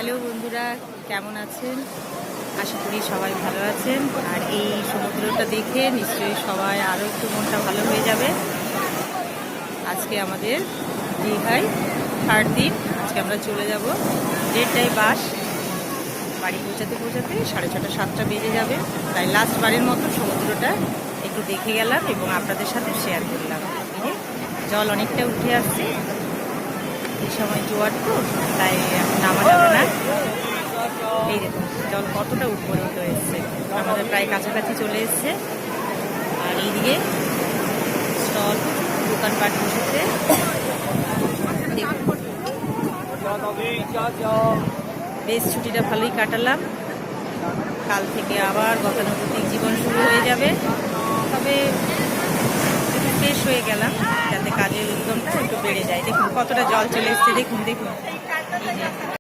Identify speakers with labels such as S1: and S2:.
S1: Hello বন্ধুরা, কেমন আছেন? আশা করি সবাই ভালো আছেন। আর এই সমুদ্রটা দেখে নিশ্চয়ই সবাই আরও একটু মনটা ভালো হয়ে যাবে। আজকে আমাদের দীঘায় 3rd দিন। আজকে আমরা চলে যাব 1:30টায় বাস। বাড়ি পৌঁছাতে 6:30 7টা বেজে যাবে। তাই লাস্ট বারের মতো সমুদ্রটা একটু দেখে গেলাম এবং আপনাদের সাথে শেয়ার করলাম। জল অনেকটা উঠে আসছে, এই সময় জোয়ার তো, তাই এখন নামা যাবে না। এই দেখুন জল কতটা উপরে উঠে এসছে, আমাদের প্রায় কাছাকাছি চলে এসছে। আর এইদিকে স্টল, দোকানপাট বসেছে। বেশ ছুটিটা ভালোই কাটালাম। কাল থেকে আবার গতানুগতিক জীবন শুরু হয়ে যাবে। তবে একটু ফ্রেশ হয়ে গেলাম যাতে কাজের উদ্যমটা একটু বেড়ে যায়। দেখুন কতটা জল চলে এসছে, দেখুন দেখুন।